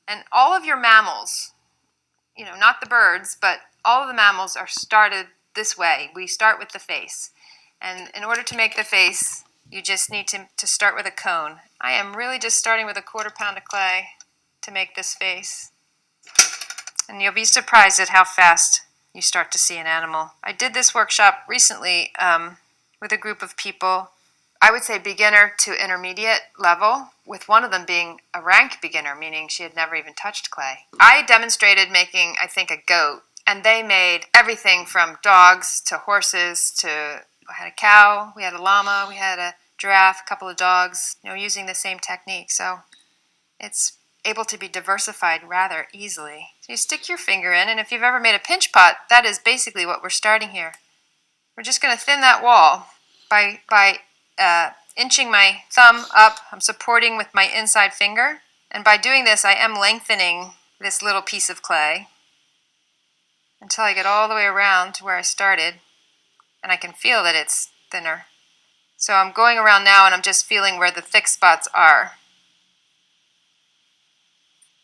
And all of your mammals, not the birds, but all of the mammals are started this way. We start with the face. And in order to make the face, you just need to start with a cone. I am really just starting with a 1/4 pound of clay to make this face. And you'll be surprised at how fast you start to see an animal. I did this workshop recently with a group of people, I would say beginner to intermediate level, with one of them being a rank beginner, meaning she had never even touched clay. I demonstrated making, I think, a goat, and they made everything from dogs to horses to, we had a cow, we had a llama, we had a giraffe, a couple of dogs, using the same technique. So it's able to be diversified rather easily. So you stick your finger in, and if you've ever made a pinch pot, that is basically what we're starting here. We're just going to thin that wall by inching my thumb up. I'm supporting with my inside finger, and by doing this I am lengthening this little piece of clay until I get all the way around to where I started, and I can feel that it's thinner. So I'm going around now and I'm just feeling where the thick spots are.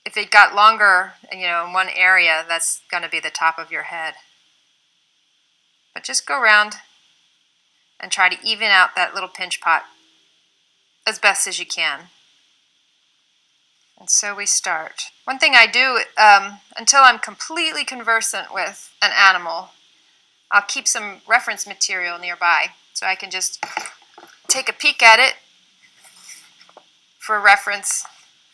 If it got longer, in one area, that's going to be the top of your head. But just go around and try to even out that little pinch pot as best as you can. And so we start. One thing I do, until I'm completely conversant with an animal, I'll keep some reference material nearby so I can just take a peek at it for reference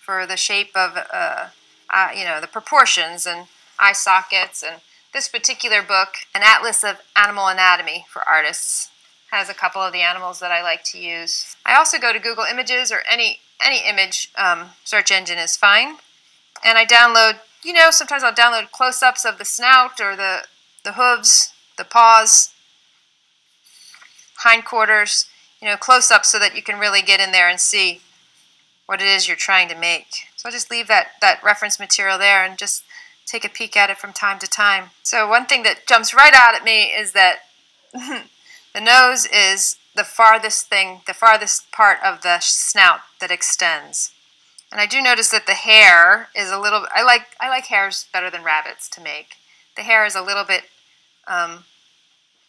for the shape of, the proportions and eye sockets. And this particular book, An Atlas of Animal Anatomy for Artists, has a couple of the animals that I like to use. I also go to Google Images, or any image search engine is fine. And I download, sometimes I'll download close-ups of the snout or the hooves, the paws, hindquarters, close-ups so that you can really get in there and see what it is you're trying to make. So I'll just leave that reference material there and just take a peek at it from time to time. So one thing that jumps right out at me is that the nose is the farthest part of the snout that extends. And I do notice that the hair is a little, I like hares better than rabbits to make. The hair is a little bit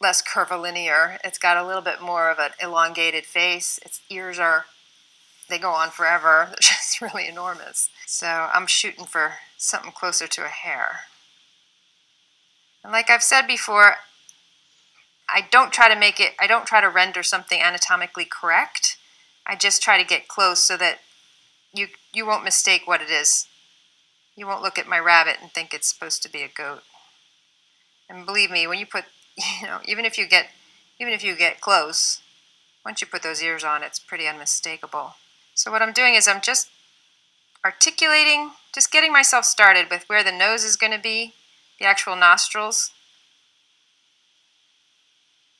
less curvilinear. It's got a little bit more of an elongated face. Its ears they go on forever. They're just really enormous. So I'm shooting for something closer to a hare. And like I've said before, I don't try to render something anatomically correct. I just try to get close so that you won't mistake what it is. You won't look at my rabbit and think it's supposed to be a goat. And believe me, when you put, even if you get close, once you put those ears on, it's pretty unmistakable. So what I'm doing is I'm just articulating, just getting myself started with where the nose is going to be, the actual nostrils.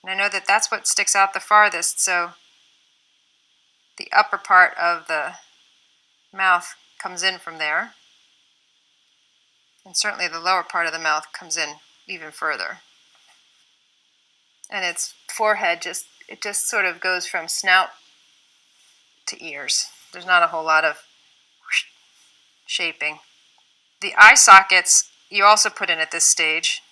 And I know that that's what sticks out the farthest, so the upper part of the mouth comes in from there. And certainly the lower part of the mouth comes in even further. And its forehead it just sort of goes from snout to ears. There's not a whole lot of shaping. The eye sockets you also put in at this stage.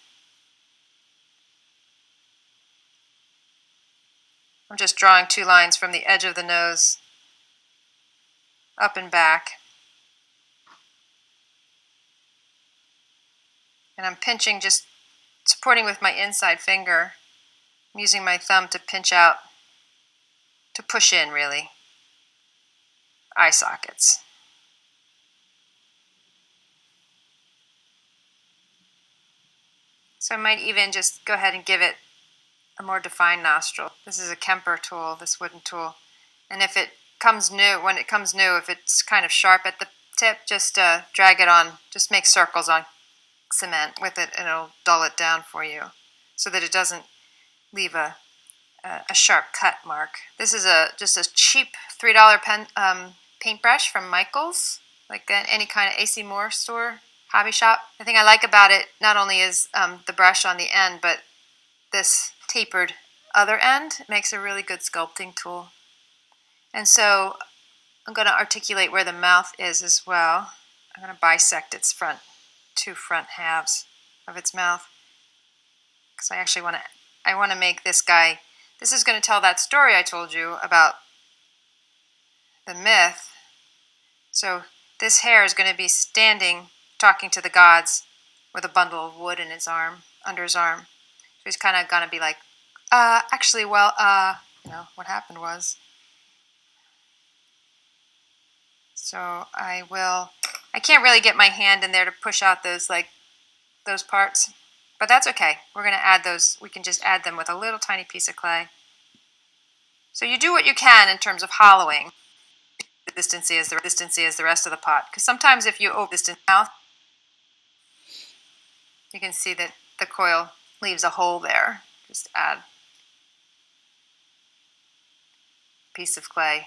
I'm just drawing 2 lines from the edge of the nose up and back. And I'm pinching, just supporting with my inside finger. I'm using my thumb to pinch out, to push in really, eye sockets. So I might even just go ahead and give it a more defined nostril. This is a Kemper tool, this wooden tool. And if it comes new, if it's kind of sharp at the tip, just drag it on, just make circles on cement with it and it'll dull it down for you so that it doesn't leave a sharp cut mark. This is just a cheap $3 paintbrush from Michael's, like any kind of AC Moore store, hobby shop. The thing I like about it not only is the brush on the end, but this tapered other end. It makes a really good sculpting tool. And so I'm going to articulate where the mouth is as well. I'm going to bisect its two front halves of its mouth, because I actually want to make this guy. This is going to tell that story I told you about the myth. So this hare is going to be standing, talking to the gods, with a bundle of wood in his arm, under his arm. So he's kind of going to be like, actually, well, what happened was. So I can't really get my hand in there to push out those parts, but that's okay. We're going to add those. We can just add them with a little tiny piece of clay. So you do what you can in terms of hollowing. The consistency is the rest of the pot. Because sometimes if you open this mouth, you can see that the coil leaves a hole there. Just add a piece of clay.